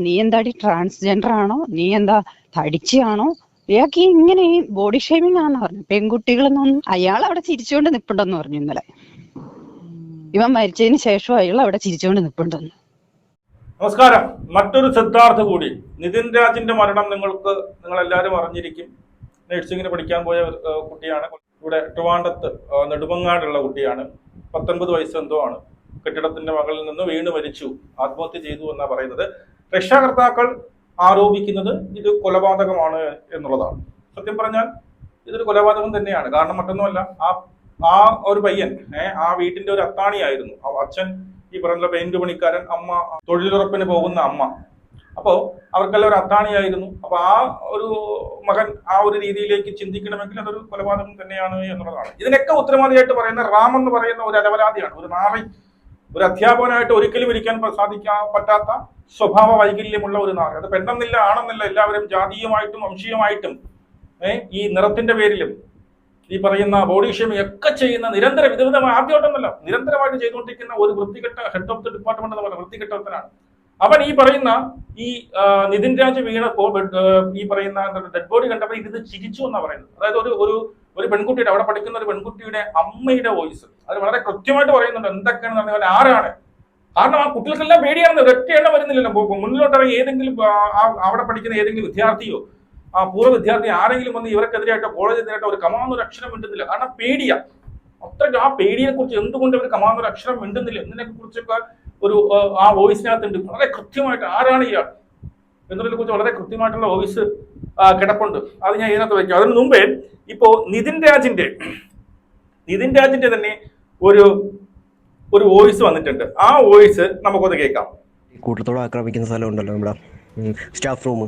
നീ എന്താടി ട്രാൻസ്ജെൻഡർ ആണോ, നീ എന്താ തടിച്ചാണോ, ഇയാൾക്ക് ഇങ്ങനെ ഈ ബോഡി ഷേമിംഗ് ആണെന്ന് പറഞ്ഞു. പെൺകുട്ടികളെന്നൊന്നും അയാൾ അവിടെ ചിരിച്ചുകൊണ്ട് നിപ്പുണ്ടെന്ന് പറഞ്ഞു ഇന്നലെ. ഇവൻ മരിച്ചതിന് ശേഷം അയാൾ അവിടെ ചിരിച്ചുകൊണ്ട് നിപ്പുണ്ടെന്ന്. നമസ്കാരം. മറ്റൊരു സിദ്ധാർത്ഥ കൂടി. നിതിൻ രാജിന്റെ മരണം നിങ്ങളെല്ലാവരും അറിഞ്ഞിരിക്കും. നഴ്സിംഗിന് പഠിക്കാൻ പോയ കുട്ടിയാണ്. ഇവിടെ ട്രിവാൻഡ്രത്ത് നെടുമങ്ങാടുള്ള കുട്ടിയാണ്. 19 വയസ്സ് എന്തോ ആണ്. കെട്ടിടത്തിന്റെ മകളിൽ നിന്ന് വീണ് മരിച്ചു, ആത്മഹത്യ ചെയ്തു എന്നാണ് പറയുന്നത്. രക്ഷാകർത്താക്കൾ ആരോപിക്കുന്നത് ഇത് കൊലപാതകമാണ് എന്നുള്ളതാണ്. സത്യം പറഞ്ഞാൽ ഇതൊരു കൊലപാതകം തന്നെയാണ്. കാരണം മറ്റൊന്നുമല്ല, ആ ഒരു പയ്യൻ ആ വീട്ടിന്റെ ഒരു അത്താണിയായിരുന്നു. അച്ഛൻ ഈ പറഞ്ഞ പെയിന്റ് പണിക്കാരൻ, അമ്മ തൊഴിലുറപ്പിന് പോകുന്ന അമ്മ. അപ്പോൾ അവർക്കെല്ലാം ഒരു അത്താണിയായിരുന്നു. അപ്പൊ ആ ഒരു മകൻ ആ ഒരു രീതിയിലേക്ക് ചിന്തിക്കണമെങ്കിൽ അതൊരു കൊലപാതകം തന്നെയാണ് എന്നുള്ളതാണ്. ഇതിനൊക്കെ ഉത്തരവാദിയായിട്ട് പറയുന്ന റാം എന്ന് പറയുന്ന ഒരു അലവലാതിയാണ്, ഒരു നാറി, ഒരു അധ്യാപകനായിട്ട് ഒരിക്കലും ഇരിക്കാൻ സാധിക്കാൻ പറ്റാത്ത സ്വഭാവ വൈകല്യമുള്ള ഒരു നാറി. അത് പെണ്ണെന്നില്ല ആണെന്നില്ല, എല്ലാവരും ജാതീയമായിട്ടും വംശീയമായിട്ടും ഈ നിറത്തിന്റെ പേരിലും ഈ പറയുന്ന ബോഡി ഷേമിംഗ് ഒക്കെ ചെയ്യുന്ന നിരന്തരം വിധവിധമായ ആദ്യമായിട്ടൊന്നല്ല, നിരന്തരമായിട്ട് ചെയ്തുകൊണ്ടിരിക്കുന്ന ഒരു വൃത്തികെട്ട ഹെഡ് ഓഫ് ദി ഡിപ്പാർട്ട്മെന്റ് എന്ന് പറയുന്ന വൃത്തികെട്ടവനാണ് അവൻ. ഈ പറയുന്ന ഈ നിതിൻ രാജ് വീണപ്പോൾ ഈ പറയുന്ന ഡെഡ് ബോഡി കണ്ടപ്പോൾ ഇത് ചിരിച്ചു എന്നാണ് പറയുന്നത്. അതായത് ഒരു പെൺകുട്ടിയുടെ, അവിടെ പഠിക്കുന്ന ഒരു പെൺകുട്ടിയുടെ അമ്മയുടെ വോയിസ് അത് വളരെ കൃത്യമായിട്ട് പറയുന്നുണ്ട് എന്തൊക്കെയാണെന്ന് പറഞ്ഞാൽ ആരാണ്. കാരണം ആ കുട്ടികൾക്കെല്ലാം പേടിയാണ്, ഒരൊറ്റ എണ്ണം വരുന്നില്ലല്ലോ. മുന്നിലോട്ടിറങ്ങി ഏതെങ്കിലും അവിടെ പഠിക്കുന്ന ഏതെങ്കിലും വിദ്യാർത്ഥിയോ പൂർവ്വ വിദ്യാർത്ഥി ആരെങ്കിലും വന്ന് ഇവർക്കെതിരായിട്ടോ കോളേജിനെതിരായിട്ടോ ഒരു കമാന്നൊരു അക്ഷരം മിണ്ടുന്നില്ല. കാരണം പേടിയാ. അത്രയ്ക്ക് ആ പേടിയെ കുറിച്ച് എന്തുകൊണ്ട് അവർ കമാന്നൊരു അക്ഷരം മിണ്ടുന്നില്ല എന്നതിനെ കുറിച്ചൊക്കെ ആ വോയിസിനകത്തുണ്ട്. വളരെ കൃത്യമായിട്ട് ആരാണ് ഇയാൾ എന്നതിനെ കുറിച്ച് വളരെ കൃത്യമായിട്ടുള്ള വോയിസ് കിടപ്പുണ്ട്. അത് ഞാൻ ഇതിനകത്ത് വയ്ക്കും. അതിന് മുമ്പേ ഇപ്പോ നിതിൻ രാജിന്റെ തന്നെ ഒരു വോയിസ് വന്നിട്ടുണ്ട്. ആ വോയിസ് നമുക്കൊന്ന് കേൾക്കാം. കൂട്ടത്തോടെ ആക്രമിക്കുന്ന സ്ഥലം ഉണ്ടല്ലോ നമ്മുടെ സ്റ്റാഫ് റൂം,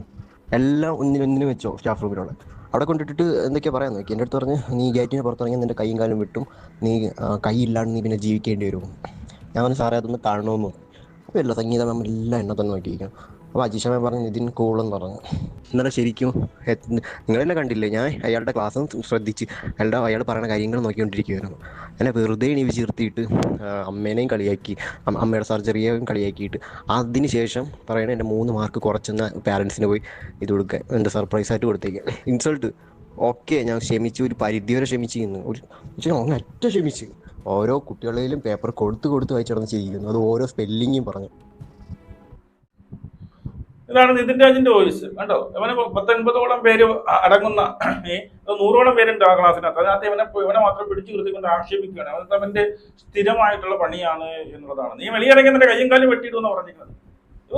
എല്ലാം ഒന്നിനൊന്നിനും വെച്ചോ സ്റ്റാഫ് റൂമിലുള്ള അവിടെ കൊണ്ടിട്ടിട്ട് എന്തൊക്കെയാ പറയാൻ നോക്കി. എൻ്റെ അടുത്ത് പറഞ്ഞ് നീ ഗേറ്റിന് പുറത്തിറങ്ങി നിന്റെ കൈയും കാലും വിട്ടും, നീ കൈ ഇല്ലാണ്ട് നീ പിന്നെ ജീവിക്കേണ്ടി വരും. ഞാൻ പറഞ്ഞു സാറേ അതൊന്ന് കാണണമെന്ന് പറഞ്ഞു. അപ്പോൾ എല്ലാ സംഗീത മാം എല്ലാം എന്നെ തന്നെ നോക്കിയിരിക്കണം. അപ്പോൾ അജീഷ മാം പറഞ്ഞു നിതിൻ കൂളെന്ന് പറഞ്ഞു. എന്നാലും ശരിക്കും നിങ്ങളെല്ലാം കണ്ടില്ലേ, ഞാൻ അയാളുടെ ക്ലാസ്സും ശ്രദ്ധിച്ച് അയാൾ പറയുന്ന കാര്യങ്ങൾ നോക്കിക്കൊണ്ടിരിക്കുകയായിരുന്നു. എന്നെ വെറുതെ ഇനി ചേർത്തിയിട്ട് അമ്മേനെയും കളിയാക്കി, അമ്മയുടെ സർജറിയെയും കളിയാക്കിയിട്ട് അതിന് ശേഷം പറയണേ എൻ്റെ 3 മാർക്ക് കുറച്ചെന്ന പാരൻസിന് പോയി ഇത് കൊടുക്കാൻ, എൻ്റെ സർപ്രൈസായിട്ട് കൊടുത്തേക്കാം ഇൻസൾട്ട്. ഓക്കെ, ഞാൻ ക്ഷമിച്ച്, ഒരു പരിധിവരെ ക്ഷമിച്ച് ചെയ്യുന്നു, ഒറ്റ ക്ഷമിച്ച്. ഓരോ കുട്ടികളിലും പേപ്പർ കൊടുത്ത് വായിച്ചിടന്ന് ചെയ്യിക്കുന്നു. അത് ഓരോ സ്പെല്ലിങ്ങും പറഞ്ഞു. ഇതാണ് നിതിൻ രാജിന്റെ വോയിസ്. കണ്ടോ, ഇവന് 19ഓളം പേര് അടങ്ങുന്ന 100ഓളം പേരുണ്ട് ആ ക്ലാസ്സിനകത്ത്. അതിനകത്ത് ഇവനെ മാത്രം പിടിച്ചു നിർത്തിക്കൊണ്ട് ആക്ഷേപിക്കുകയാണ്. അതൊക്കെ അവന്റെ സ്ഥിരമായിട്ടുള്ള പണിയാണ് എന്നുള്ളതാണ്. നീ വെളിയിറങ്ങി നിന്റെ കയ്യും കാലും വെട്ടിയിടുമെന്ന് പറഞ്ഞിരിക്കുന്നത്.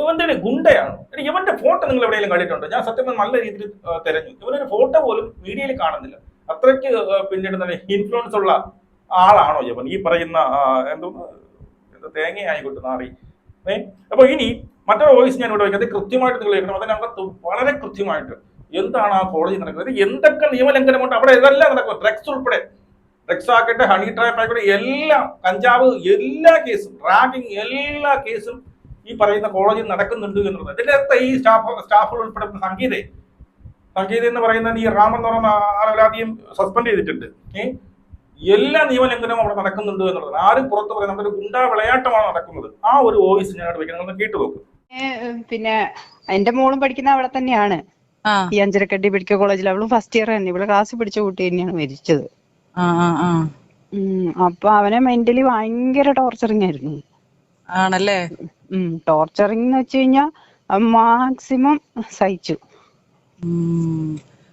ഇവന്റെ ഗുണ്ടയാണ്. ഇവന്റെ ഫോട്ടോ നിങ്ങൾ എവിടെയെങ്കിലും കണ്ടിട്ടുണ്ടോ? ഞാൻ സത്യം നല്ല രീതിയിൽ തിരഞ്ഞു. ഇവനൊരു ഫോട്ടോ പോലും മീഡിയയിൽ കാണുന്നില്ല. അത്രയ്ക്ക് പിന്നീട് ഇൻഫ്ലുവൻസ് ഉള്ള ആളാണോ ഇവൻ? ഈ പറയുന്ന എന്തോ തേങ്ങയായിക്കോട്ടെ നാറി. അപ്പൊ ഇനി മറ്റൊരു വോയിസ് ഞാൻ ഇവിടെ വയ്ക്കുന്നത് കൃത്യമായിട്ട് നിങ്ങൾ കേൾക്കണം. അതിനകത്ത് വളരെ കൃത്യമായിട്ട് എന്താണ് ആ കോളേജിൽ നടക്കുന്നത്, എന്തൊക്കെ നിയമലംഘനമുണ്ട് അവിടെ, ഇതെല്ലാം നടക്കും. ഡ്രഗ്സ് ഉൾപ്പെടെ, ഡ്രഗ്സ് ആക്കട്ടെ, ഹണി ട്രാപ്പ് ആയിക്കോട്ടെ, എല്ലാം, കഞ്ചാവ്, എല്ലാ കേസും, റാഗിങ്, എല്ലാ കേസും ഈ പറയുന്ന കോളേജിൽ നടക്കുന്നുണ്ട് എന്നുള്ളത്. ഇതിന്റെ അകത്ത് ഈ സ്റ്റാഫുകൾ ഉൾപ്പെടുന്ന സംഗീത എന്ന് പറയുന്ന ഈ റാം എന്ന് പറയുന്ന ആളാദ്യം സസ്പെൻഡ് ചെയ്തിട്ടുണ്ട്. എല്ലാ നിയമലംഘനവും അവിടെ നടക്കുന്നുണ്ട് എന്നുള്ളത് ആരും പുറത്ത് പറയാം. നമ്മുടെ ഒരു ഗുണ്ടാ വിളയാട്ടമാണ് നടക്കുന്നത്. ആ ഒരു വോയിസ് ഞാൻ വയ്ക്കുന്നത് കേട്ടു നോക്കും. പിന്നെ എന്റെ മോളും പഠിക്കുന്ന അവിടെ തന്നെയാണ്, ഈ അഞ്ചരക്കണ്ടി മെഡിക്കൽ കോളേജിൽ. അവളും ഫസ്റ്റ് ഇയർ തന്നെ. ഇവിടെ ക്ലാസ് പിടിച്ച കുട്ടി തന്നെയാണ് മരിച്ചത്. അപ്പൊ അവനെ മെന്റലി ഭയങ്കര ടോർച്ചറിങ് ആയിരുന്നു. ആണല്ലേ? ടോർച്ചറിങ് എന്ന് വെച്ച് കഴിഞ്ഞാ മാക്സിമം സഹിച്ചു.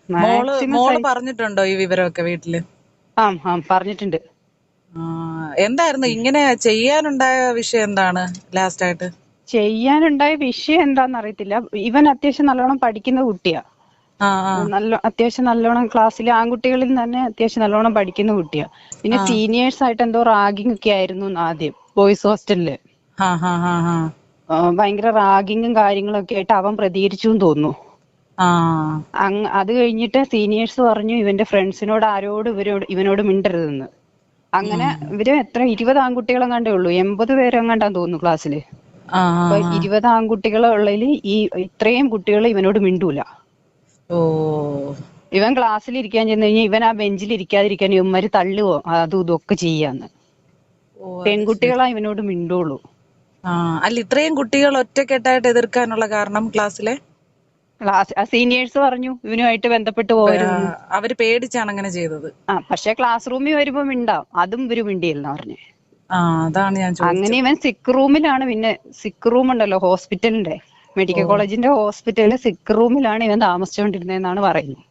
മോള് പറഞ്ഞിട്ടുണ്ടോ ഈ വിവരമൊക്കെ വീട്ടില്? പറഞ്ഞിട്ടുണ്ട്. എന്തായിരുന്നു ഇങ്ങനെ ചെയ്യാനുണ്ടായ വിഷയം? എന്താണ് ലാസ്റ്റ് ആയിട്ട് ചെയ്യാനുണ്ടായ വിഷയം എന്താന്ന് അറിയത്തില്ല. ഇവൻ അത്യാവശ്യം നല്ലോണം പഠിക്കുന്ന കുട്ടിയാ. അത്യാവശ്യം നല്ലോണം ക്ലാസ്സിൽ ആൺകുട്ടികളിൽ തന്നെ അത്യാവശ്യം നല്ലോണം പഠിക്കുന്ന കുട്ടിയാ. പിന്നെ സീനിയേഴ്സ് ആയിട്ട് എന്തോ റാഗിങ് ഒക്കെ ആയിരുന്നു ആദ്യം ബോയ്സ് ഹോസ്റ്റലില്. ഭയങ്കര റാഗിങ്ങും കാര്യങ്ങളും ഒക്കെ ആയിട്ട് അവൻ പ്രതികരിച്ചു തോന്നുന്നു. അത് കഴിഞ്ഞിട്ട് സീനിയേഴ്സ് പറഞ്ഞു ഇവന്റെ ഫ്രണ്ട്സിനോട് ആരോടും ഇവനോട് മിണ്ടരുതെന്ന്. അങ്ങനെ ഇവര് 20 ആൺകുട്ടികളെ കണ്ടേ ഉള്ളൂ, 80 പേരെങ്ങാണ്ടാന്ന് തോന്നുന്നു ക്ലാസ്സില്. അപ്പൊ 20 ആൺകുട്ടികളെ ഉള്ളതിൽ ഈ ഇത്രയും കുട്ടികൾ ഇവനോട് മിണ്ടൂല. ഇവൻ ക്ലാസ്സിൽ ഇരിക്കാൻ ചെന്ന് കഴിഞ്ഞാൽ ഇവൻ ആ ബെഞ്ചിൽ ഇരിക്കാതിരിക്കാൻ ഇവന്മാര് തള്ളുവോ അതും ഇതൊക്കെ ചെയ്യാന്ന്. പെൺകുട്ടികളാ ഇവനോട് മിണ്ടുള്ളൂ. അല്ല ഇത്രയും കുട്ടികൾ ഒറ്റക്കെട്ടായിട്ട് എതിർക്കാനുള്ള കാരണം ക്ലാസ്സിലെ സീനിയേഴ്സ് പറഞ്ഞു ഇവനുമായിട്ട് ബന്ധപ്പെട്ട് പോകരുതെന്ന്. അവര് പേടിച്ചാണ് അങ്ങനെ ചെയ്തത്. പക്ഷെ ക്ലാസ് റൂമിൽ വരുമ്പോ മിണ്ടാം, അതും ഇവര് മിണ്ടിയെന്ന് പറഞ്ഞു. അതാണ് ഞാൻ ചോദിച്ചത്. അങ്ങനെ ഇവൻ സിക്ക് റൂമിലാണ്, പിന്നെ സിക്ക് റൂം ഉണ്ടല്ലോ ഹോസ്പിറ്റലിന്റെ, മെഡിക്കൽ കോളേജിന്റെ ഹോസ്പിറ്റലിലെ സിക്ക് റൂമിലാണ് ഇവൻ താമസിച്ചുകൊണ്ടിരുന്നതെന്നാണ് പറയുന്നത്.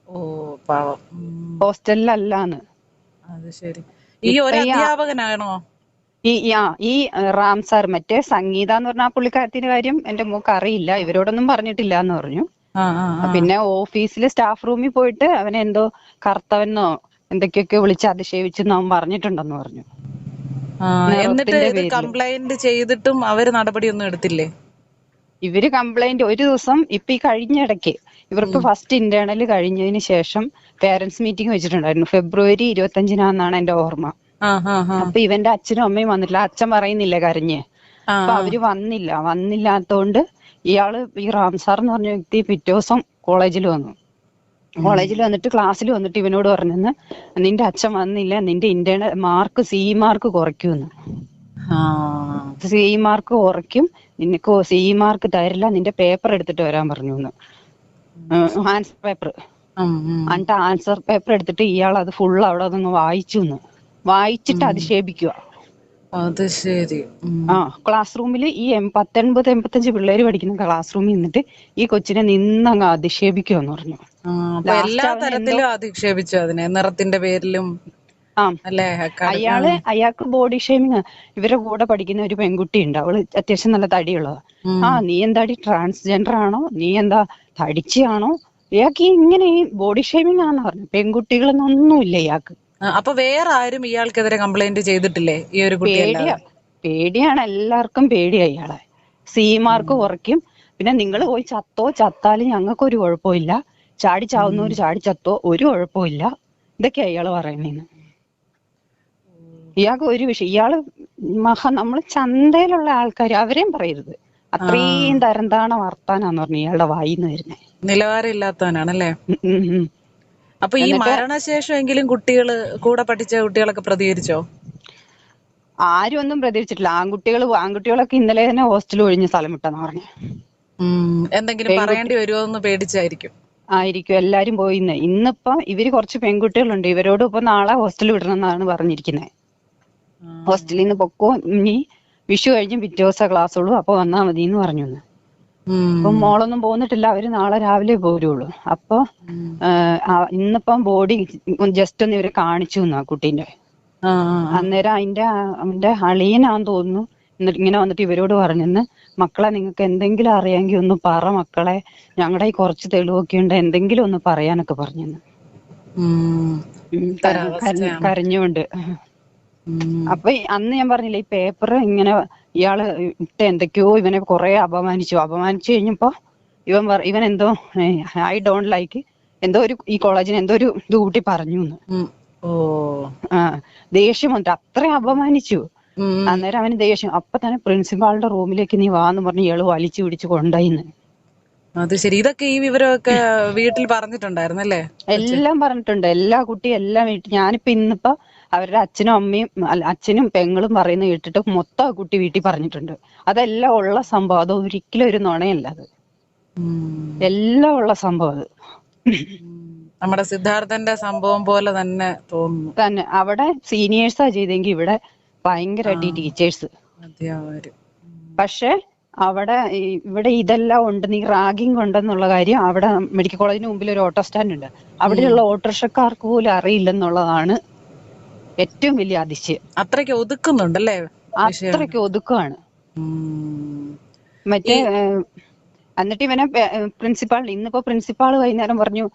ഓ പാവം. ഹോസ്റ്റലിലല്ലാന്ന്. അത് ശരി. ഈ ഒരു അധ്യാപകനാണോ ഈ റാം സാർ? മറ്റേ സംഗീത എന്ന് പറഞ്ഞ ആ പുള്ളിക്കാരത്തിന്റെ കാര്യം എന്റെ മോക്ക് അറിയില്ല, ഇവരോടൊന്നും പറഞ്ഞിട്ടില്ല എന്ന് പറഞ്ഞു. പിന്നെ ഓഫീസില് സ്റ്റാഫ് റൂമിൽ പോയിട്ട് അവനെ എന്തോ കർത്തവെന്നോ എന്തൊക്കെയൊക്കെ വിളിച്ച് അധിക്ഷേപിച്ചെന്ന് അവൻ പറഞ്ഞിട്ടുണ്ടെന്ന് പറഞ്ഞു. എന്നിട്ട് ഇത് കംപ്ലൈന്റ് ചെയ്തിട്ടും അവര് നടപടിയൊന്നും എടുത്തില്ലേ? ഇവര് കംപ്ലൈന്റ് ഒരു ദിവസം ഇപ്പൊ ഈ കഴിഞ്ഞ ഇടയ്ക്ക് ഇവർക്ക് ഫസ്റ്റ് ഇന്റേണൽ കഴിഞ്ഞതിന് ശേഷം പേരന്റ്സ് മീറ്റിംഗ് വെച്ചിട്ടുണ്ടായിരുന്നു. ഫെബ്രുവരി 25-നാണ് എന്റെ ഓർമ്മ. അപ്പൊ ഇവന്റെ അച്ഛനും അമ്മയും വന്നിട്ടില്ല. അച്ഛൻ പറയുന്നില്ലേ കരഞ്ഞ്. അപ്പൊ അവര് വന്നില്ലാത്തോണ്ട് ഇയാള് ഈ റാംസാർ എന്ന് പറഞ്ഞ വ്യക്തി പിറ്റേ ദിവസം കോളേജിൽ വന്നു. കോളേജിൽ വന്നിട്ട് ക്ലാസ്സിൽ വന്നിട്ട് ഇവനോട് പറഞ്ഞെന്ന്, നിന്റെ അച്ഛൻ വന്നില്ല, നിന്റെ ഇന്റേണൽ മാർക്ക് CE മാർക്ക് കുറയ്ക്കുമെന്ന്. CE മാർക്ക് കുറയ്ക്കും, നിനക്ക് CE മാർക്ക് തരില്ല, നിന്റെ പേപ്പർ എടുത്തിട്ട് വരാൻ പറഞ്ഞു എന്ന്. Answer paper. എന്നിട്ട് ആൻസർ പേപ്പർ എടുത്തിട്ട് ഇയാൾ അത് ഫുൾ അവിടെ അതങ്ങ് വായിച്ചിട്ട് അധിക്ഷേപിക്കുക. അത് ശരി. ക്ലാസ് റൂമിൽ ഈ 80-85 പിള്ളേര് പഠിക്കുന്ന ക്ലാസ് റൂമിൽ നിന്നിട്ട് ഈ കൊച്ചിനെ നിന്നങ്ങ് അധിക്ഷേപിക്കുമെന്ന് പറഞ്ഞു. എല്ലാ തരത്തിലും അധിക്ഷേപിച്ചു അതിനെ, നിറത്തിന്റെ പേരിലും. അയാൾക്ക് ബോഡി ഷേമിങ്. ഇവരുടെ കൂടെ പഠിക്കുന്ന ഒരു പെൺകുട്ടി ഉണ്ട്, അവള് അത്യാവശ്യം നല്ല തടിയുള്ളതാ. നീ എന്താടി ട്രാൻസ്ജെൻഡർ ആണോ, നീ എന്താ തടിച്ചാണോ, ഇയാൾക്ക് ഇങ്ങനെ ഈ ബോഡി ഷേമിങ് ആണെന്ന് പറഞ്ഞു. പെൺകുട്ടികളൊന്നുമില്ല ഇയാൾക്ക്. അപ്പൊ വേറെ ആരും ഇയാൾക്കെതിരെ കംപ്ലൈന്റ് ചെയ്തിട്ടില്ലേ? ഈ ഒരു പേടിയാണ്, എല്ലാവർക്കും പേടിയാ ഇയാളെ. CE മാർക്ക് കുറയ്ക്കും, പിന്നെ നിങ്ങൾ പോയി ചത്താലും ഞങ്ങൾക്കൊരു കുഴപ്പമില്ല, ചാടി ചാവുന്നവര് ചാടി ചത്തോ ഒരു കുഴപ്പമില്ല, ഇതൊക്കെയാ ഇയാള് പറയുന്നേന്ന്. ഇയാൾക്ക് ഒരു വിഷയം, ഇയാള് നമ്മള് ചന്തയിലുള്ള ആൾക്കാര് അവരെയും പറയരുത്, അത്രയും തരം താണ വർത്താനാന്ന് പറഞ്ഞു ഇയാളുടെ വായിന്ന് വരുന്നേ. നിലവാരം ഇല്ലാത്തവനാണല്ലേ. അപ്പൊ ഈ മരണശേഷം എങ്കിലും കൂടെ പഠിച്ച കുട്ടികളൊക്കെ പ്രതികരിച്ചോ? ആരും ഒന്നും പ്രതികരിച്ചിട്ടില്ല. ആൺകുട്ടികളൊക്കെ ഇന്നലെ തന്നെ ഹോസ്റ്റൽ ഒഴിഞ്ഞ് സ്ഥലം വിട്ടെന്ന് പറഞ്ഞു. എന്തെങ്കിലും പറയേണ്ടി വരുമോ എന്ന് പേടിച്ചായിരിക്കും. എല്ലാരും പോയിന്ന്. ഇന്നിപ്പോ ഇവര് കുറച്ച് പെൺകുട്ടികളുണ്ട്, ഇവരോട് ഇപ്പൊ നാളെ ഹോസ്റ്റലിൽ വിടണമെന്നാണ് പറഞ്ഞിരിക്കുന്നത്. ഹോസ്റ്റലിൽ നിന്ന് പൊക്കോ, ഇനി വിഷു കഴിഞ്ഞ് പിറ്റേ ദിവസം ക്ലാസ് ഉള്ളൂ, അപ്പൊ വന്നാ മതി എന്ന് പറഞ്ഞു. അപ്പൊ മോളൊന്നും പോന്നിട്ടില്ല, അവര് നാളെ രാവിലെ പോരുള്ളൂ. അപ്പൊ ഇന്നിപ്പം ബോഡി ജസ്റ്റ് ഒന്ന് ഇവരെ കാണിച്ചു ആ കുട്ടീന്റെ. അന്നേരം അവന്റെ അളിയനാന്ന് തോന്നുന്നു എന്നിട്ട് ഇങ്ങനെ വന്നിട്ട് ഇവരോട് പറഞ്ഞെന്ന്, മക്കളെ നിങ്ങൾക്ക് എന്തെങ്കിലും അറിയാമെങ്കിൽ ഒന്ന് പറ മക്കളെ, ഞങ്ങളുടെ ഈ കുറച്ച് തെളിവൊക്കെ ഉണ്ട്, എന്തെങ്കിലും ഒന്ന് പറയാനൊക്കെ പറഞ്ഞെന്ന്. കരഞ്ഞുകൊണ്ട്. അപ്പൊ അന്ന് ഞാൻ പറഞ്ഞില്ല, ഈ പേപ്പർ ഇങ്ങനെ ഇയാള് ഇട്ട് എന്തൊക്കെയോ ഇവനെ കുറെ അപമാനിച്ചു കഴിഞ്ഞപ്പോ ഇവൻ എന്തോ ഐ ഡോണ്ട് ലൈക്ക് എന്തോ ഒരു ഈ കോളേജിന് എന്തോ ഒരു ഇത് കൂട്ടി പറഞ്ഞു. ദേഷ്യം വന്നിട്ട് അത്രയും അപമാനിച്ചു. അന്നേരം അവന് ദേഷ്യം. അപ്പൊ തന്നെ പ്രിൻസിപ്പാളിന്റെ റൂമിലേക്ക് നീ വാന്ന് പറഞ്ഞ് ഇയാള് വലിച്ചു പിടിച്ച് കൊണ്ടുപോയിന്ന്. അത് ശരി. ഇതൊക്കെ ഈ വിവരമൊക്കെ വീട്ടിൽ പറഞ്ഞിട്ടുണ്ടായിരുന്നല്ലേ? എല്ലാം പറഞ്ഞിട്ടുണ്ട്, എല്ലാ കുട്ടിയും എല്ലാം വീട്ടിൽ. ഞാനിപ്പോ ഇന്നിപ്പോ അവരുടെ അച്ഛനും പെങ്ങളും പറയുന്നത് കേട്ടിട്ട് മൊത്തം കുട്ടി വീട്ടിൽ പറഞ്ഞിട്ടുണ്ട്. അതെല്ലാം ഉള്ള സംഭവം, അത് ഒരിക്കലും ഒരു നുണയല്ല, അത് എല്ലാം ഉള്ള സംഭവം. അത് നമ്മുടെ സിദ്ധാർത്ഥന്റെ സംഭവം പോലെ തന്നെ തോന്നുന്നു. തന്നെ അവിടെ സീനിയേഴ്സാ ചെയ്തെങ്കിൽ ഇവിടെ ഭയങ്കര ടീച്ചേഴ്സ്. പക്ഷെ ഇവിടെ ഇതെല്ലാം ഉണ്ട്, നീ റാഗിങ് ഉണ്ടെന്നുള്ള കാര്യം അവിടെ മെഡിക്കൽ കോളേജിന് മുമ്പിൽ ഒരു ഓട്ടോ സ്റ്റാൻഡ് ഉണ്ട്, അവിടെയുള്ള ഓട്ടോറിക്ഷക്കാർക്ക് പോലും അറിയില്ലെന്നുള്ളതാണ് ഏറ്റവും വലിയ അതിശയം. അത്രയ്ക്ക് ഒതുക്കുന്നുണ്ടല്ലേ? അത്രയ്ക്ക് ഒതുക്കമാണ്. മറ്റേ എന്നിട്ട് ഇവനെ ഇന്നിപ്പോ പ്രിൻസിപ്പാൾ വൈകുന്നേരം പറഞ്ഞു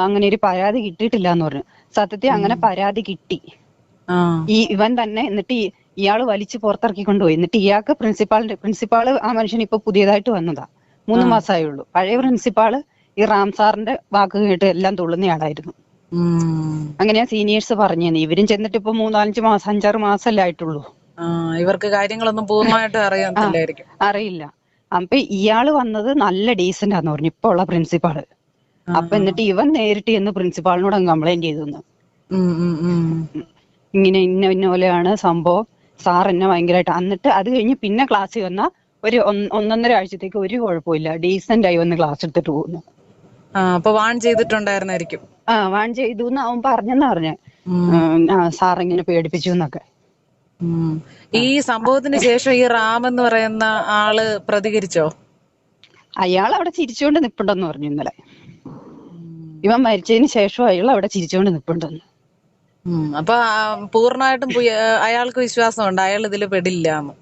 അങ്ങനെ ഒരു പരാതി കിട്ടിയിട്ടില്ല എന്ന് പറഞ്ഞു. സത്യത്തിൽ അങ്ങനെ പരാതി കിട്ടി. ഇവൻ തന്നെ എന്നിട്ട് ഇയാള് വലിച്ചു പുറത്തിറക്കി കൊണ്ടുപോയി. എന്നിട്ട് ഇയാൾക്ക് പ്രിൻസിപ്പാള് ആ മനുഷ്യൻ ഇപ്പൊ പുതിയതായിട്ട് വന്നതാ, 3 മാസമായുള്ളൂ. പഴയ പ്രിൻസിപ്പാള് ഈ റാം സാറിന്റെ വാക്ക് കേട്ട് എല്ലാം തുള്ളുന്നയാളായിരുന്നു. അങ്ങനെയാ സീനിയേഴ്സ് പറഞ്ഞു. ഇവരും ചെന്നിട്ട് ഇപ്പൊ 3-4 മാസം 5-6 മാസമല്ലേ ആയിട്ടുള്ളൂ. ഇവർക്ക് കാര്യങ്ങളൊന്നും പൂർണ്ണമായിട്ട് അറിയില്ല. അപ്പൊ ഇയാള് വന്നത് നല്ല ഡീസന്റ് ആന്ന് പറഞ്ഞു ഇപ്പൊ ഉള്ള പ്രിൻസിപ്പാള്. അപ്പൊ എന്നിട്ട് ഇവൻ നേരിട്ട് ചെന്ന് പ്രിൻസിപ്പാളിനോട് കംപ്ലൈന്റ് ചെയ്തു, ഇങ്ങനെ ഇന്ന പോലെയാണ് സംഭവം, സാർ എന്നെ ഭയങ്കരമായിട്ട്, എന്നിട്ട് അത് കഴിഞ്ഞ് പിന്നെ ക്ലാസ്സിൽ വന്ന ഒരു ഒന്നൊന്നര ആഴ്ചത്തേക്ക് ഒരു കുഴപ്പമില്ല, ഡീസന്റ് ആയി വന്ന് ക്ലാസ് എടുത്തിട്ട് പോകുന്നു. അപ്പൊ വാൺ ചെയ്തിട്ടുണ്ടായിരുന്നായിരിക്കും. വാൺ ചെയ്തു എന്ന് അവൻ പറഞ്ഞെന്നാ പറഞ്ഞെ, സാർ ഇങ്ങനെ പേടിപ്പിച്ചു എന്നൊക്കെ. ഈ സംഭവത്തിന് ശേഷം ഈ റാം എന്ന് പറയുന്ന ആള് പ്രതികരിച്ചോ? അയാൾ അവിടെ ചിരിച്ചുകൊണ്ട് നിപ്പുണ്ടെന്ന് പറഞ്ഞു ഇന്നലെ. ഇവൻ മരിച്ചതിന് ശേഷം അയാൾ അവിടെ ചിരിച്ചുകൊണ്ട് നിപ്പുണ്ടെന്ന്. അപ്പൊ പൂർണ്ണമായിട്ടും അയാൾക്ക് വിശ്വാസമുണ്ട് അയാൾ ഇതില് പെടില്ലാന്ന്.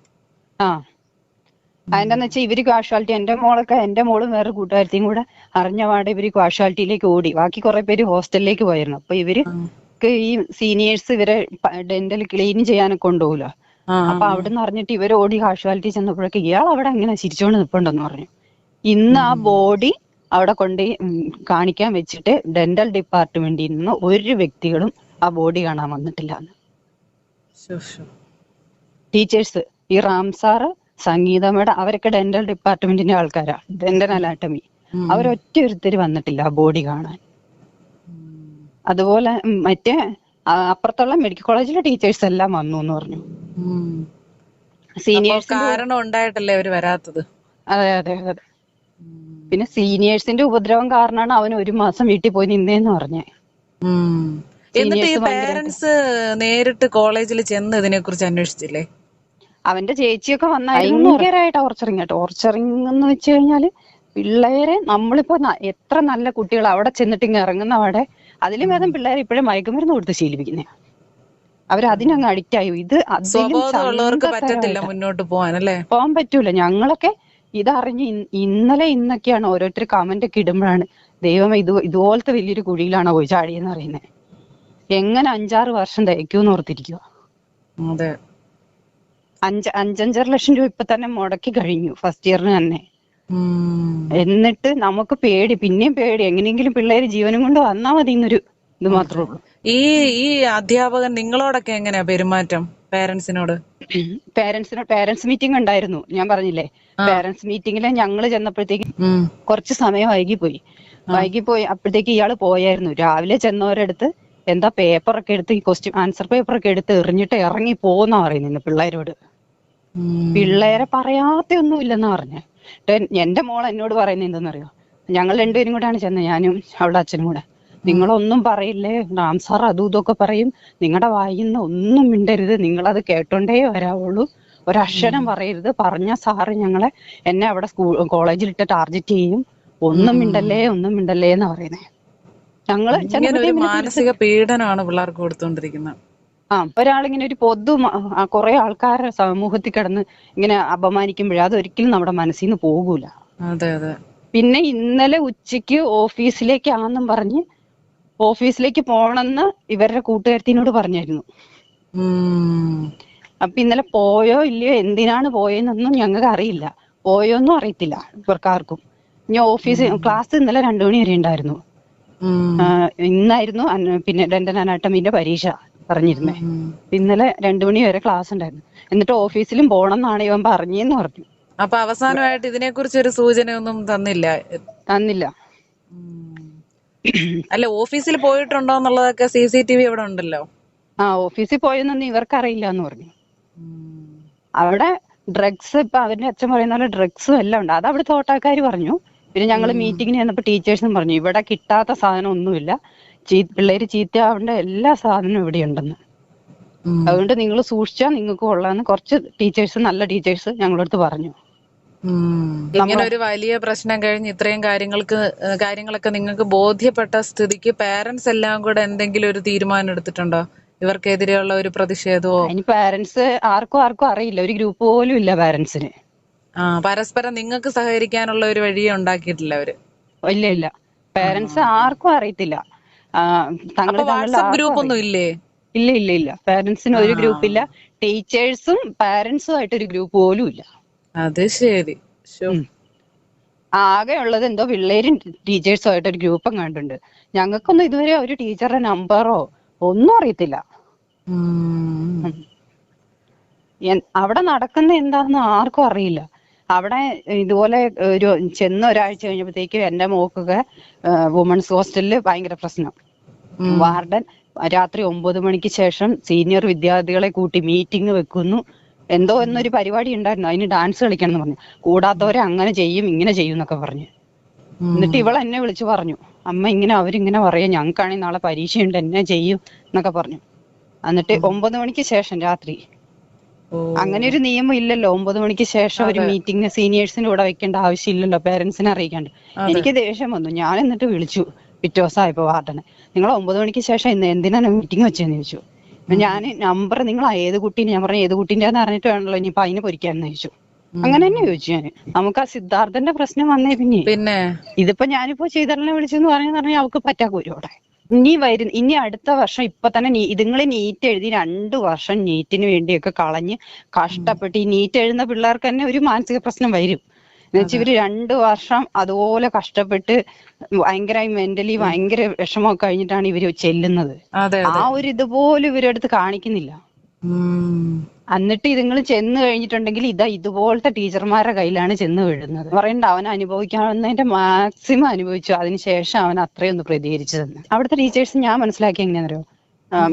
അതെന്താന്ന് വെച്ചാൽ ഇവര് കാഷ്വാലിറ്റി, എന്റെ മോളും വേറെ കൂട്ടുകാരത്തെയും കൂടെ അറിഞ്ഞ പാടെ ഇവര് കാഷ്വാലിറ്റിയിലേക്ക് ഓടി. ബാക്കി കുറെ പേര് ഹോസ്റ്റലിലേക്ക് പോയിരുന്നു. അപ്പൊ ഇവർക്ക് ഈ സീനിയേഴ്സ് ഇവരെ ഡെന്റൽ ക്ലീൻ ചെയ്യാനൊക്കെ കൊണ്ടുപോകില്ല. അപ്പൊ അവിടുന്ന് അറിഞ്ഞിട്ട് ഇവര് ഓടി കാഷ്വാലിറ്റി ചെന്നപ്പോഴേക്ക് ഇയാൾ അവിടെ അങ്ങനെ ചിരിച്ചോണ്ട് നിപ്പുണ്ടെന്ന് പറഞ്ഞു. ഇന്ന് ആ ബോഡി അവിടെ കൊണ്ട് കാണിക്കാൻ വെച്ചിട്ട് ഡെന്റൽ ഡിപ്പാർട്ട്മെന്റിൽ നിന്ന് ഒരു വ്യക്തികളും ആ ബോഡി കാണാൻ വന്നിട്ടില്ല. ടീച്ചേഴ്സ്, ഈ റാം സാറ്, സംഗീത മേഡം, അവരൊക്കെ ഡെന്റൽ ഡിപ്പാർട്ട്മെന്റിന്റെ ആൾക്കാരാ, ഡെന്റൽ അനാട്ടമി. അവരൊറ്റ ഒരുത്തര് വന്നിട്ടില്ല ആ ബോഡി കാണാൻ. അതുപോലെ മറ്റേ അപ്പുറത്തുള്ള മെഡിക്കൽ കോളേജിലെ ടീച്ചേഴ്സ് എല്ലാം വന്നു എന്ന് പറഞ്ഞു. സീനിയേഴ്സ് കാരണം ഉണ്ടായിട്ടല്ലേ അവര് വരാത്തത്. അതെ അതെ അതെ. പിന്നെ സീനിയേഴ്സിന്റെ ഉപദ്രവം കാരണമാണ് അവൻ 1 മാസം വീട്ടിൽ പോയി നിന്നേന്ന് പറഞ്ഞേ. എന്നിട്ട് ഈ പേരൻസ് നേരിട്ട് കോളേജിൽ ചെന്ന് ഇതിനെ കുറിച്ച് അന്വേഷിച്ചില്ലേ? അവന്റെ ചേച്ചിയൊക്കെ വന്നായിരുന്നു. ഭയങ്കരമായിട്ട് ടോർച്ചറിങ് എന്ന് വെച്ച് കഴിഞ്ഞാല് പിള്ളേരെ, നമ്മളിപ്പോ എത്ര നല്ല കുട്ടികൾ അവിടെ ചെന്നിട്ട് ഇങ്ങനെ ഇറങ്ങുന്ന അവിടെ, അതിലും ഭേദം പിള്ളേരെ ഇപ്പോഴും മയക്കുമരുന്ന് കൊടുത്ത് ശീലിപ്പിക്കുന്നേ. അവരതിനങ്ങ് അഡിക്റ്റ് ആയി. ഇത് പറ്റത്തില്ല, മുന്നോട്ട് പോകാൻ പറ്റൂല. ഞങ്ങളൊക്കെ ഇതറിഞ്ഞ് ഇന്നൊക്കെയാണ് ഓരോരുത്തർ കമന്റ് ഒക്കെ ഇടുമ്പോഴാണ് ദൈവമേ ഇതുപോലത്തെ വലിയൊരു കുഴിയിലാണോ പോയി ചാടിയെന്ന് അറിയുന്നത്. എങ്ങനെ 5-6 വർഷം തയ്ക്കൂന്ന് ഓർത്തിരിക്കുക. 5-5.5 ലക്ഷം രൂപ ഇപ്പൊ തന്നെ മുടക്കി കഴിഞ്ഞു ഫസ്റ്റ് ഇയറിന് തന്നെ. എന്നിട്ട് നമുക്ക് പേടി, പിന്നെയും പേടി, എങ്ങനെയെങ്കിലും പിള്ളേര് ജീവനും കൊണ്ട് വന്നാ മതി എന്നൊരു ഇത് മാത്രമേ ഉള്ളൂ. ഈ അധ്യാപകൻ നിങ്ങളോടൊക്കെ എങ്ങനെയാ പെരുമാറ്റം? പേരൻസിനോട് പേരൻസ് മീറ്റിംഗ് ഉണ്ടായിരുന്നു, ഞാൻ പറഞ്ഞില്ലേ. പേരൻസ് മീറ്റിംഗില് ഞങ്ങള് ചെന്നപ്പോഴത്തേക്ക് കുറച്ച് സമയം വൈകിപ്പോയി. അപ്പോഴത്തേക്ക് ഇയാള് പോയായിരുന്നു. രാവിലെ ചെന്നവരെടുത്ത് എന്താ പേപ്പറൊക്കെ എടുത്ത്, ഈ ക്വസ്റ്റ്യൻ ആൻസർ പേപ്പറൊക്കെ എടുത്ത് എറിഞ്ഞിട്ട് ഇറങ്ങി പോന്നാ പറയുന്നത് പിള്ളേരോട്. പിള്ളേരെ പറയാത്ത ഒന്നുമില്ലെന്നാ പറഞ്ഞേ. എന്റെ മോൾ എന്നോട് പറയുന്നത് എന്തെന്നറിയോ, ഞങ്ങൾ രണ്ടുപേരും കൂടെയാണ് ചെന്നത്, ഞാനും അവളുടെ അച്ഛനും കൂടെ. നിങ്ങളൊന്നും പറയില്ലേ, റാം സാർ അതും ഇതൊക്കെ പറയും, നിങ്ങളുടെ വായിന്ന് ഒന്നും മിണ്ടരുത്, നിങ്ങളത് കേട്ടോണ്ടേ വരാവുള്ളൂ, ഒരക്ഷരം പറയരുത്, പറഞ്ഞ സാറ് എന്നെ അവിടെ കോളേജിലിട്ട് ടാർഗറ്റ് ചെയ്യും, ഒന്നും മിണ്ടല്ലേ എന്നാ പറയുന്നേ. ഞങ്ങള് മാനസിക പീഡനമാണ് പിള്ളേർക്ക് കൊടുത്തോണ്ടിരിക്കുന്നത്. ഒരാളിങ്ങനെ ഒരു കുറെ ആൾക്കാരെ സമൂഹത്തിൽ കിടന്ന് ഇങ്ങനെ അപമാനിക്കുമ്പോഴേ അതൊരിക്കലും നമ്മുടെ മനസ്സിൽ നിന്ന് പോകൂല. പിന്നെ ഇന്നലെ ഉച്ചയ്ക്ക് ഓഫീസിലേക്കാണെന്നും പറഞ്ഞ് ഓഫീസിലേക്ക് പോണെന്ന് ഇവരുടെ കൂട്ടുകാരത്തിനോട് പറഞ്ഞായിരുന്നു. അപ്പൊ ഇന്നലെ പോയോ ഇല്ലയോ, എന്തിനാണ് പോയെന്നൊന്നും ഞങ്ങൾക്ക് അറിയില്ല. പോയോന്നും അറിയത്തില്ല ഇവർക്കാർക്കും. ഇനി ക്ലാസ് ഇന്നലെ 2 മണി വരെ ഉണ്ടായിരുന്നു. ഇന്നായിരുന്നു പിന്നെ ഡെന്റൽ അനാട്ടമിന്റെ പരീക്ഷ പറഞ്ഞിരുന്നേ. ഇന്നലെ 2 മണി വരെ ക്ലാസ് ഉണ്ടായിരുന്നു. എന്നിട്ട് ഓഫീസിലും പോണെന്നാണ് ഇവൻ പറഞ്ഞെന്ന് പറഞ്ഞു. അപ്പൊ അവസാനമായിട്ട് ഇതിനെ കുറിച്ച് ഒരു സൂചനയൊന്നും തന്നില്ല? അല്ല, ഓഫീസിൽ പോയിട്ടുണ്ടോ എന്നുള്ളതൊക്കെ CCTV അവിടെ ഉണ്ടല്ലോ. ഓഫീസിൽ പോയെന്നൊന്നും ഇവർക്കറിയില്ല എന്ന് പറഞ്ഞു. അവിടെ ഡ്രഗ്സ്, ഇപ്പൊ അവരുടെ അച്ഛൻ പറയുന്ന പോലെ ഡ്രഗ്സും എല്ലാം ഉണ്ട്. അത് അവിടെ തോട്ടക്കാര് പറഞ്ഞു. പിന്നെ ഞങ്ങള് മീറ്റിങ്ങിന് ചെന്നപ്പോ ടീച്ചേഴ്സും പറഞ്ഞു ഇവിടെ കിട്ടാത്ത സാധനം ഒന്നുമില്ല, പിള്ളേര് ചീത്തയാവേണ്ട എല്ലാ സാധനവും ഇവിടെ ഉണ്ടെന്ന്. അതുകൊണ്ട് നിങ്ങൾ സൂക്ഷിച്ചാൽ നിങ്ങൾക്ക് കൊള്ളാന്ന് കുറച്ച് ടീച്ചേഴ്സ്, നല്ല ടീച്ചേഴ്സ് ഞങ്ങളടുത്ത് പറഞ്ഞു. ഇങ്ങനെ ഒരു വലിയ പ്രശ്നം കഴിഞ്ഞ് ഇത്രയും കാര്യങ്ങളൊക്കെ നിങ്ങൾക്ക് ബോധ്യപ്പെട്ട സ്ഥിതിക്ക് പേരൻസ് എല്ലാം കൂടെ എന്തെങ്കിലും ഒരു തീരുമാനം എടുത്തിട്ടുണ്ടോ? ഇവർക്കെതിരെയുള്ള ഒരു പ്രതിഷേധമോ? അതിന് പേരൻസ് ആർക്കും അറിയില്ല, ഒരു ഗ്രൂപ്പ് പോലും ഇല്ല പേരൻസിന്. പരസ്പരം നിങ്ങൾക്ക് സഹകരിക്കാനുള്ള ഒരു വഴിയെ ഉണ്ടാക്കിയിട്ടില്ല അവര്? ഇല്ല, പേരൻസ് ആർക്കും അറിയത്തില്ല. വാട്സ്ആപ്പ് ഗ്രൂപ്പ് ഒന്നും ഇല്ലേ? ഇല്ല, പേരൻസിന് ഒരു ഗ്രൂപ്പില്ല. ടീച്ചേഴ്സും പാരന്റ്സും ആയിട്ടൊരു ഗ്രൂപ്പ് പോലും ഇല്ല. അത് ശരി. ആകെ ഉള്ളത് എന്തോ പിള്ളേരും ടീച്ചേഴ്സും ആയിട്ട് ഒരു ഗ്രൂപ്പും കണ്ടുണ്ട്. ഞങ്ങൾക്കൊന്നും ഇതുവരെ ഒരു ടീച്ചറുടെ നമ്പറോ ഒന്നും അറിയത്തില്ല. അവിടെ നടക്കുന്ന എന്താണെന്ന് ആർക്കും അറിയില്ല. അവിടെ ഇതുപോലെ ഒരാഴ്ച കഴിഞ്ഞപ്പോഴത്തേക്കും എന്റെ മോക്കൊക്കെ വുമൺസ് ഹോസ്റ്റലില് ഭയങ്കര പ്രശ്നം. വാർഡൻ രാത്രി 9 മണിക്ക് ശേഷം സീനിയർ വിദ്യാർത്ഥികളെ കൂട്ടി മീറ്റിംഗ് വെക്കുന്നു. എന്തോ എന്നൊരു പരിപാടി ഉണ്ടായിരുന്നു, അതിന് ഡാൻസ് കളിക്കണം എന്ന് പറഞ്ഞു. കൂടാത്തവരെ അങ്ങനെ ചെയ്യും ഇങ്ങനെ ചെയ്യും എന്നൊക്കെ പറഞ്ഞു. എന്നിട്ട് ഇവൾ എന്നെ വിളിച്ചു പറഞ്ഞു, അമ്മ ഇങ്ങനെ അവരിങ്ങനെ പറയാ, ഞങ്ങൾക്കാണെങ്കിൽ നാളെ പരീക്ഷയുണ്ട്, എന്നെ ചെയ്യും എന്നൊക്കെ പറഞ്ഞു. എന്നിട്ട് 9 മണിക്ക് ശേഷം രാത്രി, അങ്ങനെ ഒരു നിയമം ഇല്ലല്ലോ. 9 മണിക്ക് ശേഷം ഒരു മീറ്റിംഗ് സീനിയേഴ്സിന്റെ കൂടെ വെക്കേണ്ട ആവശ്യമില്ലല്ലോ, പേരൻസിനെ അറിയിക്കാണ്ട്. എനിക്ക് ദേഷ്യം വന്നു. ഞാൻ എന്നിട്ട് വിളിച്ചു പിറ്റേ ദിവസമായപ്പോ വാർഡനെ, നിങ്ങൾ 9 മണിക്ക് ശേഷം ഇന്ന് എന്തിനാണ് മീറ്റിംഗ് വെച്ചതെന്ന് ചോദിച്ചു. ഞാൻ നമ്പർ നിങ്ങൾ ഏത് കുട്ടീനെ, ഞാൻ പറഞ്ഞു ഏത് കുട്ടീൻ്റെന്ന് അറിഞ്ഞിട്ട് വേണല്ലോ ഇനിയിപ്പൊ അതിന് പൊരിക്കാന്ന് ചോദിച്ചു. അങ്ങനെ തന്നെ ചോദിച്ചു ഞാന്. നമുക്ക് ആ സിദ്ധാർത്ഥന്റെ പ്രശ്നം വന്നേ പിന്നെ ഇതിപ്പോ ഞാനിപ്പോ ചെയ്തറിനെ വിളിച്ചെന്ന് പറഞ്ഞാൽ അവൾക്ക് പറ്റാക്കൂരും അവിടെ. ഇനി അടുത്ത വർഷം ഇപ്പൊ തന്നെ ഇതുങ്ങള് നീറ്റ് എഴുതി 2 വർഷം നീറ്റിന് വേണ്ടിയൊക്കെ കളഞ്ഞ് കഷ്ടപ്പെട്ട് ഈ നീറ്റ് എഴുതുന്ന പിള്ളേർക്ക് തന്നെ ഒരു മാനസിക പ്രശ്നം വരും. എന്നുവെച്ചാൽ ഇവര് 2 വർഷം അതുപോലെ കഷ്ടപ്പെട്ട് ഭയങ്കരമായി മെന്റലി ഭയങ്കര വിഷമമൊക്കെ കഴിഞ്ഞിട്ടാണ് ഇവര് ചെല്ലുന്നത്. ആ ഒരു ഇതുപോലും ഇവരെടുത്ത് കാണിക്കുന്നില്ല. എന്നിട്ട് ഇതുങ്ങൾ ചെന്ന് കഴിഞ്ഞിട്ടുണ്ടെങ്കിൽ ഇതുപോലത്തെ ടീച്ചർമാരുടെ കയ്യിലാണ് ചെന്ന് വീഴുന്നത്. പറയണ്ട, അവൻ അനുഭവിക്കാവുന്നതിന്റെ മാക്സിമം അനുഭവിച്ചു, അതിനുശേഷം അവൻ അത്രയൊന്ന് പ്രതികരിച്ചതെന്ന്. അവിടുത്തെ ടീച്ചേഴ്സ് ഞാൻ മനസ്സിലാക്കി എങ്ങനെയാണെന്നറിയോ,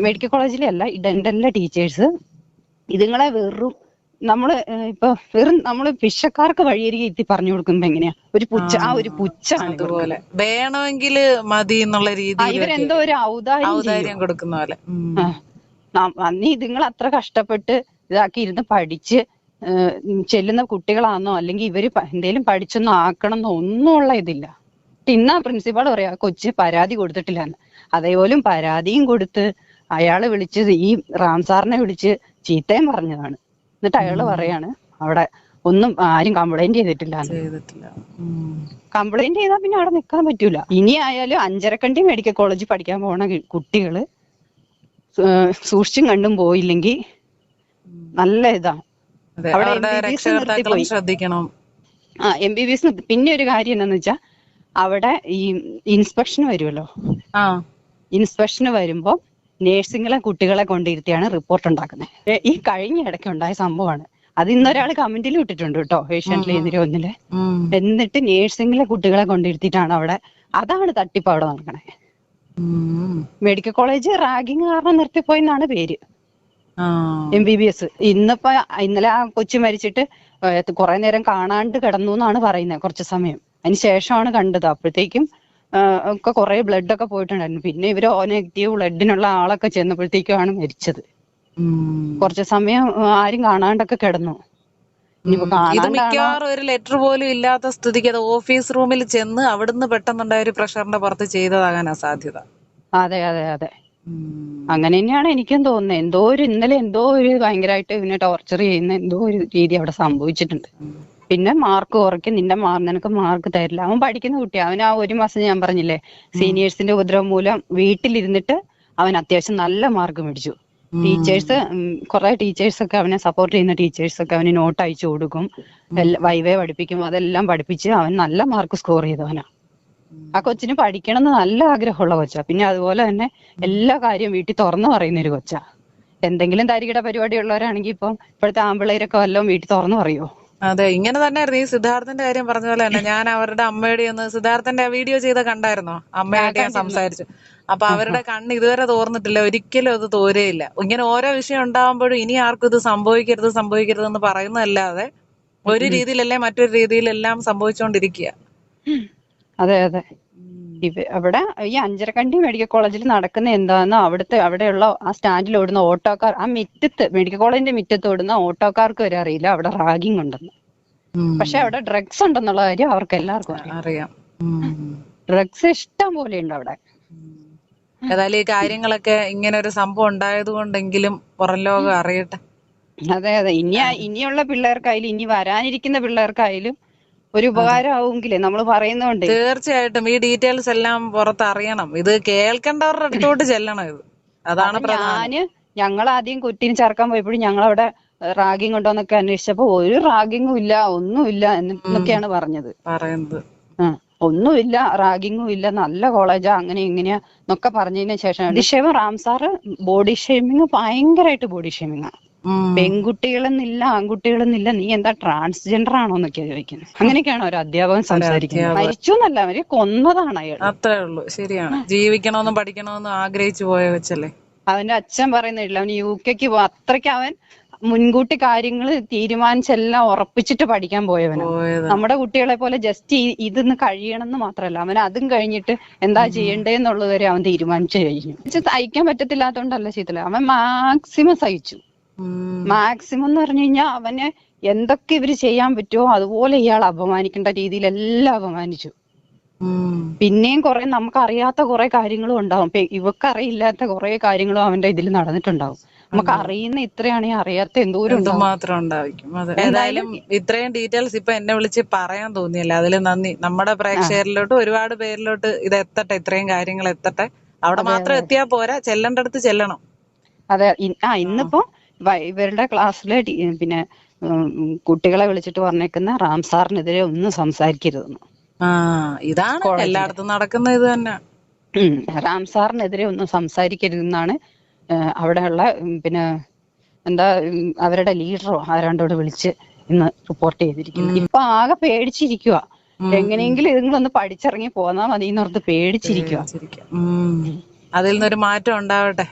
മെഡിക്കൽ കോളേജിലെ അല്ല, ഡെന്റലിലെ ടീച്ചേഴ്സ് ഇതുങ്ങളെ വെറും നമ്മള് പിശക്കാർക്ക് വഴിയരികെ എത്തി പറഞ്ഞു കൊടുക്കുമ്പോ എങ്ങനെയാ ഒരു പുച്ഛാണ് ഇതുപോലെ വേണമെങ്കിൽ മതി എന്നുള്ള രീതിയിൽ ഇവരെന്തോ ഒരു ഔദാര്യം കൊടുക്കുന്ന പോലെ. അന്ന് ഇതുങ്ങൾ അത്ര കഷ്ടപ്പെട്ട് ഇതാക്കി ഇരുന്ന് പഠിച്ച് ചെല്ലുന്ന കുട്ടികളാണെന്നോ അല്ലെങ്കിൽ ഇവര് എന്തേലും പഠിച്ചൊന്നും ആക്കണമെന്നോ ഒന്നും ഉള്ള ഇതില്ല. ഇന്നാ പ്രിൻസിപ്പാൾ പറയാ കൊച്ച് പരാതി കൊടുത്തിട്ടില്ലാന്ന്. അതേപോലും പരാതിയും കൊടുത്ത് അയാള് വിളിച്ചത് ഈ റാംസാറിനെ വിളിച്ച് ചീത്തയും പറഞ്ഞതാണ്. എന്നിട്ട് അയാള് പറയാണ് അവിടെ ഒന്നും ആരും കംപ്ലൈന്റ് ചെയ്തിട്ടില്ല. കംപ്ലൈന്റ് ചെയ്താൽ പിന്നെ അവിടെ നിൽക്കാൻ പറ്റൂല. ഇനി ആയാലും അഞ്ചരക്കണ്ടി മെഡിക്കൽ കോളേജിൽ പഠിക്കാൻ പോണ കുട്ടികള് സൂക്ഷിച്ചും കണ്ടും പോയില്ലെങ്കിൽ നല്ല ഇതാണ്. അവിടെ ശ്രദ്ധിക്കണം. MBBS. പിന്നെ ഒരു കാര്യം എന്താന്ന് വെച്ചാ അവിടെ ഈ ഇൻസ്പെക്ഷൻ വരുമല്ലോ, ഇൻസ്പെക്ഷന് വരുമ്പോ നേഴ്സിംഗിലെ കുട്ടികളെ കൊണ്ടിരുത്തിയാണ് റിപ്പോർട്ട് ഉണ്ടാക്കുന്നത്. ഈ കഴിഞ്ഞ ഇടയ്ക്ക് ഉണ്ടായ സംഭവമാണ് അത്. ഇന്നൊരാൾ കമന്റിൽ ഇട്ടിട്ടുണ്ട് കേട്ടോ, ഏഷ്യാനെറ്റിലെ ഒന്നില്. എന്നിട്ട് നേഴ്സിംഗിലെ കുട്ടികളെ കൊണ്ടിരുത്തിയിട്ടാണ് അവിടെ, അതാണ് തട്ടിപ്പ് അവിടെ നടക്കണേ. മെഡിക്കൽ കോളേജ് റാഗിങ് കാരണം നിർത്തിപ്പോയെന്നാണ് പേര്. MBBS ഇന്നലെ ആ കൊച്ചു മരിച്ചിട്ട് കുറെ നേരം കാണാണ്ട് കിടന്നു എന്നാണ് പറയുന്നത്, കുറച്ച് സമയം. അതിന് ശേഷമാണ് കണ്ടത്. അപ്പോഴത്തേക്കും ഒക്കെ കുറെ ബ്ലഡ് ഒക്കെ പോയിട്ടുണ്ടായിരുന്നു. പിന്നെ ഇവര് നെഗറ്റീവ് ബ്ലഡിനുള്ള ആളൊക്കെ ചെന്നപ്പോഴത്തേക്കുമാണ് മരിച്ചത്. കുറച്ച് സമയം ആരും കാണാണ്ടൊക്കെ കിടന്നു. ഇത് മിക്കവാറും ഒരു ലെറ്റർ പോലും ഇല്ലാത്ത സ്ഥിതിക്ക് അത് ഓഫീസ് റൂമിൽ ചെന്ന് അവിടുന്ന് പെട്ടെന്നുണ്ടായ ഒരു പ്രഷറിന്റെ പുറത്ത് ചെയ്തതാകാനാ സാധ്യത. അതെ അതെ അതെ, അങ്ങനെ തന്നെയാണ് എനിക്കും തോന്നുന്നത്. ഇന്നലെ എന്തോ ഒരു ഭയങ്കരമായിട്ട് ഇവനെ ടോർച്ചർ ചെയ്യുന്ന എന്തോ ഒരു രീതി അവിടെ സംഭവിച്ചിട്ടുണ്ട്. പിന്നെ മാർക്ക് കുറയ്ക്കും, നിനക്ക് മാർക്ക് തരില്ല. അവൻ പഠിക്കുന്ന കുട്ടിയാ. അവൻ ആ 1 മാസം ഞാൻ പറഞ്ഞില്ലേ സീനിയേഴ്സിന്റെ ഉപദ്രവം മൂലം വീട്ടിലിരുന്നിട്ട് അവൻ അത്യാവശ്യം നല്ല മാർക്ക് മേടിച്ചു. കുറെ ടീച്ചേഴ്സൊക്കെ അവനെ സപ്പോർട്ട് ചെയ്യുന്ന ടീച്ചേഴ്സൊക്കെ അവന് നോട്ട് അയച്ചു കൊടുക്കും, വൈവേ പഠിപ്പിക്കും. അതെല്ലാം പഠിപ്പിച്ച് അവൻ നല്ല മാർക്ക് സ്കോർ ചെയ്തവനാ. ആ കൊച്ചിന് പഠിക്കണം എന്ന് നല്ല ആഗ്രഹമുള്ള കൊച്ചാ. പിന്നെ അതുപോലെ തന്നെ എല്ലാ കാര്യവും വീട്ടിൽ തുറന്നു പറയുന്ന ഒരു കൊച്ചാ. എന്തെങ്കിലും തരികിട പരിപാടി ഉള്ളവരാണെങ്കിൽ ഇപ്പോഴത്തെ ആമ്പിള്ളേരൊക്കെ വല്ലതും വീട്ടിൽ തുറന്നു പറയുമോ? അതെ, ഇങ്ങനെ തന്നെയായിരുന്നു. ഈ സിദ്ധാർത്ഥന്റെ കാര്യം പറഞ്ഞ പോലെ തന്നെ ഞാൻ അവരുടെ അമ്മയുടെ ഒന്ന് സിദ്ധാർത്ഥന്റെ വീഡിയോ ചെയ്ത് കണ്ടായിരുന്നോ? അമ്മയായിട്ട് ഞാൻ സംസാരിച്ചു. അപ്പൊ അവരുടെ കണ്ണ് ഇതുവരെ തോർന്നിട്ടില്ല, ഒരിക്കലും അത് തോരയില്ല. ഇങ്ങനെ ഓരോ വിഷയം ഉണ്ടാകുമ്പോഴും ഇനി ആർക്കും ഇത് സംഭവിക്കരുത് എന്ന് പറയുന്നതല്ലാതെ ഒരു രീതിയിലല്ലേ മറ്റൊരു രീതിയിലെല്ലാം സംഭവിച്ചുകൊണ്ടിരിക്കുക. അതെ അതെ, അവിടെ ഈ അഞ്ചരക്കണ്ടി മെഡിക്കൽ കോളേജിൽ നടക്കുന്ന എന്താന്ന് അവിടെയുള്ള ആ സ്റ്റാൻഡിൽ ഓടുന്ന ഓട്ടോക്കാർ, ആ മെഡിക്കൽ കോളേജിന്റെ മുറ്റത്ത് ഓടുന്ന ഓട്ടോക്കാർക്ക് വരെ അറിയില്ല അവിടെ റാഗിങ് ഉണ്ടെന്ന്. പക്ഷെ അവിടെ ഡ്രഗ്സ് ഉണ്ടെന്നുള്ള കാര്യം അവർക്ക് എല്ലാവർക്കും അറിയാം. ഡ്രഗ്സ് ഇഷ്ടം പോലെ ഉണ്ട് അവിടെ. ഏതായാലും ഈ കാര്യങ്ങളൊക്കെ ഇങ്ങനെ ഒരു സംഭവം ഉണ്ടായത് കൊണ്ടെങ്കിലും പുറം ലോകം അറിയട്ടെ. അതെ അതെ, ഇനിയുള്ള പിള്ളേർക്കായാലും ഇനി വരാനിരിക്കുന്ന പിള്ളേർക്കായാലും ഒരു ഉപകാരമാവുമെങ്കിലേ നമ്മൾ പറയുന്നോണ്ട്. തീർച്ചയായിട്ടും ഈ ഡീറ്റെയിൽസ് എല്ലാം പുറത്തറിയണം. ഇത് കേൾക്കേണ്ടവരുടെ അടുത്തോട്ട് ചെല്ലണം. ഇത് അതാണ് ഞങ്ങൾ ആദ്യം കുട്ടീനെ ചേർക്കാൻ പോയപ്പോഴും ഞങ്ങളവിടെ റാഗിങ് ഉണ്ടോ എന്നൊക്കെ അന്വേഷിച്ചപ്പോ ഒരു റാഗിങ്ങും ഇല്ല, ഒന്നുമില്ല എന്നൊക്കെയാണ് പറയുന്നത്. ഒന്നുമില്ല, റാഗിങ്ങും ഇല്ല, നല്ല കോളേജാ, അങ്ങനെ ഇങ്ങനെയാ എന്നൊക്കെ പറഞ്ഞതിന് ശേഷം റാംസാറ് ബോഡി ഷേമിങ് ഭയങ്കരമായിട്ട് ബോഡി ഷേമിങ്ങാ. പെൺകുട്ടികളെന്നില്ല ആൺകുട്ടികളെന്നില്ല, നീ എന്താ ട്രാൻസ്ജെൻഡർ ആണോ എന്നൊക്കെയാ ചോദിക്കുന്നത്. അങ്ങനെയൊക്കെയാണ് ഒരു അധ്യാപകൻ സംസാരിക്കുന്നത്. മരിച്ചു എന്നല്ല, അവര് കൊന്നതാണ് അയാൾ. അത്രേ ഉള്ളൂ. ശരിയാണ്. ജീവിക്കണമെന്നും പഠിക്കണമെന്നും ആഗ്രഹിച്ചു പോയ വെച്ചല്ലേ. അവന്റെ അച്ഛൻ പറയുന്നില്ല, അവൻ UK അത്രയ്ക്ക് അവൻ മുൻകൂട്ടി കാര്യങ്ങൾ തീരുമാനിച്ചെല്ലാം ഉറപ്പിച്ചിട്ട് പഠിക്കാൻ പോയവനാണ്. നമ്മുടെ കുട്ടികളെ പോലെ ജസ്റ്റ് ഇതൊന്ന് കഴിയണമെന്ന് മാത്രമല്ല, അവൻ അതും കഴിഞ്ഞിട്ട് എന്താ ചെയ്യണ്ടേന്നുള്ളത് വരെ അവൻ തീരുമാനിച്ചു കഴിഞ്ഞു. സഹിക്കാൻ പറ്റത്തില്ലാത്തോണ്ടല്ല ശീതല, അവൻ മാക്സിമം സഹിച്ചു. മാക്സിമം എന്ന് പറഞ്ഞു കഴിഞ്ഞാൽ അവന് എന്തൊക്കെ ഇവര് ചെയ്യാൻ പറ്റുമോ അതുപോലെ ഇയാൾ അപമാനിക്കേണ്ട രീതിയിലെല്ലാം അപമാനിച്ചു. പിന്നെയും കുറെ നമുക്ക് അറിയാത്ത കുറെ കാര്യങ്ങളും ഉണ്ടാവും. ഇവക്കറിയില്ലാത്ത കുറെ കാര്യങ്ങളും അവന്റെ ഇതിൽ നടന്നിട്ടുണ്ടാവും. നമുക്ക് അറിയുന്ന ഇത്രയാണെങ്കിൽ അറിയാത്ത എന്തോരം മാത്രം ഉണ്ടായിരിക്കും. ഏതായാലും ഇത്രയും ഡീറ്റെയിൽസ് ഇപ്പൊ എന്നെ വിളിച്ച് പറയാൻ തോന്നിയല്ല, അതിൽ നന്ദി. നമ്മുടെ പ്രേക്ഷകരിലോട്ട് ഒരുപാട് പേരിലോട്ട് ഇത് എത്തട്ടെ, ഇത്രയും കാര്യങ്ങൾ എത്തട്ടെ. അവിടെ മാത്രം എത്തിയാ പോരാ, ചെല്ലേണ്ടടുത്ത് ചെല്ലണം. അതെ. ഇന്നിപ്പോ ഇവരുടെ ക്ലാസ്സിലെ പിന്നെ കുട്ടികളെ വിളിച്ചിട്ട് പറഞ്ഞേക്കുന്ന റാംസാറിനെതിരെ ഒന്നും സംസാരിക്കരുതെന്ന്. ഇതാണ് എല്ലായിടത്തും നടക്കുന്ന ഇത് തന്നെ. റാംസാറിനെതിരെ ഒന്നും സംസാരിക്കരുതെന്നാണ് അവിടെയുള്ള പിന്നെ എന്താ അവരുടെ ലീഡറോ ആരാണ്ടോട് വിളിച്ച് ഇന്ന് റിപ്പോർട്ട് ചെയ്തിരിക്കുന്നത്. ഇപ്പൊ ആകെ പേടിച്ചിരിക്കുക. എങ്ങനെയെങ്കിലും ഇതുങ്ങളൊന്ന് പഠിച്ചിറങ്ങി പോന്നാ മതി എന്നോർത്ത് പേടിച്ചിരിക്കുക. അതിൽ നിന്നൊരു മാറ്റം ഉണ്ടാവട്ടെ.